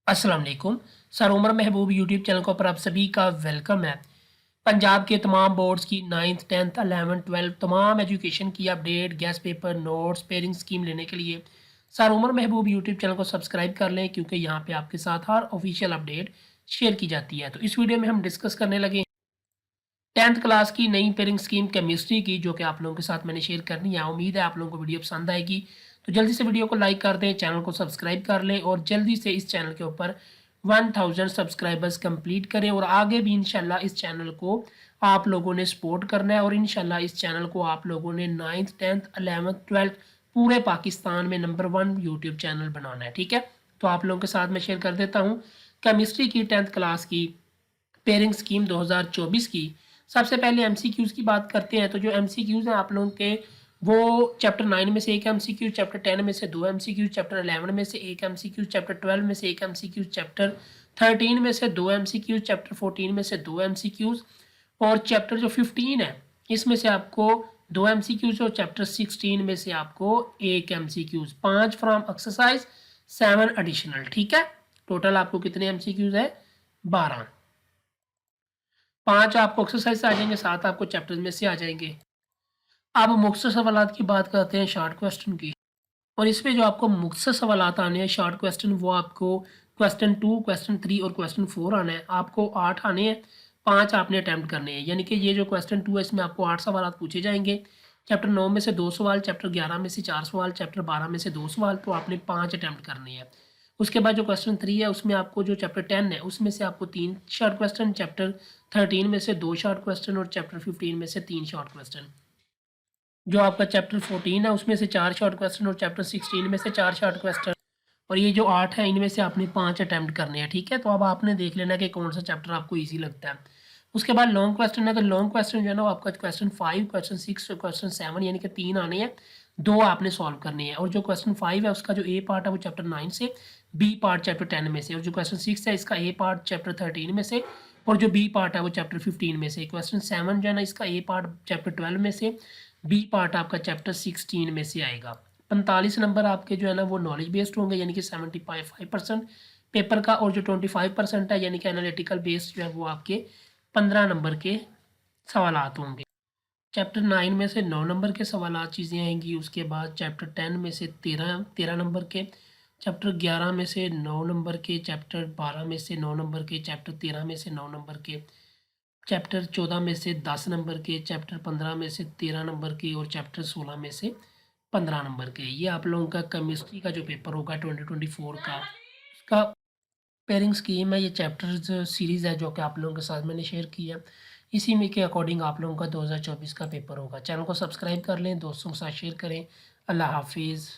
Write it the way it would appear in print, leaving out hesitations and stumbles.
अस्सलाम वालेकुम। सर उमर महबूब YouTube channel को पर आप सभी का वेलकम है। पंजाब के तमाम बोर्ड्स की 9th 10th 11th 12th तमाम एजुकेशन की update, guest paper, notes, pairing scheme लेने के लिए सर उमर महबूब यूट्यूब चैनल को सब्सक्राइब कर लें, क्योंकि यहाँ पे आपके साथ हर ऑफिशियल अपडेट शेयर की जाती है। तो इस वीडियो में हम डिस्कस करने लगे 10th क्लास की नई पेयरिंग स्कीम केमिस्ट्री की, जो कि आप लोगों के साथ मैंने शेयर करनी है। उम्मीद है आप लोगों को वीडियो पसंद आएगी। तो जल्दी से वीडियो को लाइक कर दें, चैनल को सब्सक्राइब कर लें और जल्दी से इस चैनल के ऊपर 1000 सब्सक्राइबर्स कंप्लीट करें। और आगे भी इंशाल्लाह इस चैनल को आप लोगों ने सपोर्ट करना है और इंशाल्लाह इस चैनल को आप लोगों ने 9th 10th 11th 12th पूरे पाकिस्तान में नंबर 1 यूट्यूब चैनल बनाना है। ठीक है, तो आप लोगों के साथ मैं शेयर कर देता हूँ केमिस्ट्री की 10th क्लास की पेयरिंग स्कीम 2024 की। सबसे पहले एमसीक्यूज़ की बात करते हैं। तो जो एमसीक्यूज़ हैं आप लोगों के, वो चैप्टर 9 में से एक एमसीक्यू, चैप्टर 10 में से 2 एमसीक्यू, चैप्टर 11 में से एक एमसीक्यू, चैप्टर 12 में से एक एमसीक्यू, चैप्टर 13 में से 2 एमसीक्यू, चैप्टर 14 में से 2 एमसीक्यूज़ और चैप्टर जो 15 है इसमें से आपको 2 एमसीक्यूज़ और चैप्टर 16 में से आपको एक एमसीक्यूज़। 5 from exercise, 7 additional. ठीक है, टोटल आपको कितने एमसीक्यूज़ है? 12। 5 आपको एक्सरसाइज से आ जाएंगे, 7 आपको चैप्टर्स में से आ जाएंगे। अब मुख्तसर सवालात की बात करते हैं, शॉर्ट क्वेश्चन की। और इसमें जो आपको मुख्तसर सवालात आने हैं शॉर्ट क्वेश्चन, वो आपको क्वेश्चन 2, क्वेश्चन 3 और क्वेश्चन 4 आना है। आपको 8 आने हैं, 5 आपने अटैम्प्ट करने हैं। यानी कि ये जो क्वेश्चन 2 है इसमें आपको 8 सवालात पूछे जाएंगे। चैप्टर 9 में से 2 सवाल, चैप्टर 11 में से 4 सवाल, चैप्टर 12 में से 2 सवाल, तो आपने 5 अटैम्प्ट करने हैं। उसके बाद जो क्वेश्चन 3 है उसमें आपको, जो चैप्टर 10 है उसमें से आपको 3 शॉर्ट क्वेश्चन, चैप्टर 13 में से 2 शॉर्ट क्वेश्चन और चैप्टर 15 में से 3 शॉर्ट क्वेश्चन। जो आपका चैप्टर 14 है उसमें से 4 शॉर्ट क्वेश्चन और चैप्टर 16 में से 4 शॉर्ट क्वेश्चन। और ये जो 8 है इनमें से आपने 5 अटैम्प्ट करने हैं। ठीक है, तो अब आपने देख लेना कि कौन सा चैप्टर आपको ईजी लगता है। उसके बाद लॉन्ग क्वेश्चन है, तो लॉन्ग क्वेश्चन जो है ना, आपका क्वेश्चन 5, क्वेश्चन 6 और क्वेश्चन 7 यानी कि 3 आने हैं, 2 आपने सॉल्व करने हैं। और जो क्वेश्चन 5 है उसका जो ए पार्ट है वो चैप्टर 9 से, बी पार्ट चैप्टर 10 में से। और जो क्वेश्चन 6 है इसका ए पार्ट चैप्टर 13 में से और जो बी पार्ट है वो चैप्टर 15 में से। क्वेश्चन 7 जो है ना इसका ए पार्ट चैप्टर 12 में से, बी पार्ट आपका चैप्टर 16 में से आएगा। 45 नंबर आपके जो है ना वो नॉलेज बेस्ड होंगे, यानी कि 75% पेपर का। और जो 25% है यानी कि एनालिटिकल बेस्ड जो है वो आपके 15 नंबर के सवालात होंगे। चैप्टर 9 में से 9 नंबर के सवालात चीज़ें आएंगी। उसके बाद चैप्टर 10 में से 13 नंबर के, चैप्टर 11 में से 9 नंबर के, चैप्टर 12 में से 9 नंबर के, चैप्टर 13 में से 9 नंबर के, चैप्टर 14 में से 10 नंबर के, चैप्टर 15 में से 13 नंबर के और चैप्टर 16 में से 15 नंबर के। ये आप लोगों का केमिस्ट्री का जो पेपर होगा 2024 का, उसका पेयरिंग स्कीम है। ये चैप्टर्स सीरीज़ है जो कि आप लोगों के साथ मैंने शेयर किया। इसी में के अकॉर्डिंग आप लोगों का 2024 का पेपर होगा। चैनल को सब्सक्राइब कर लें, दोस्तों के साथ शेयर करें। अल्लाह हाफिज़।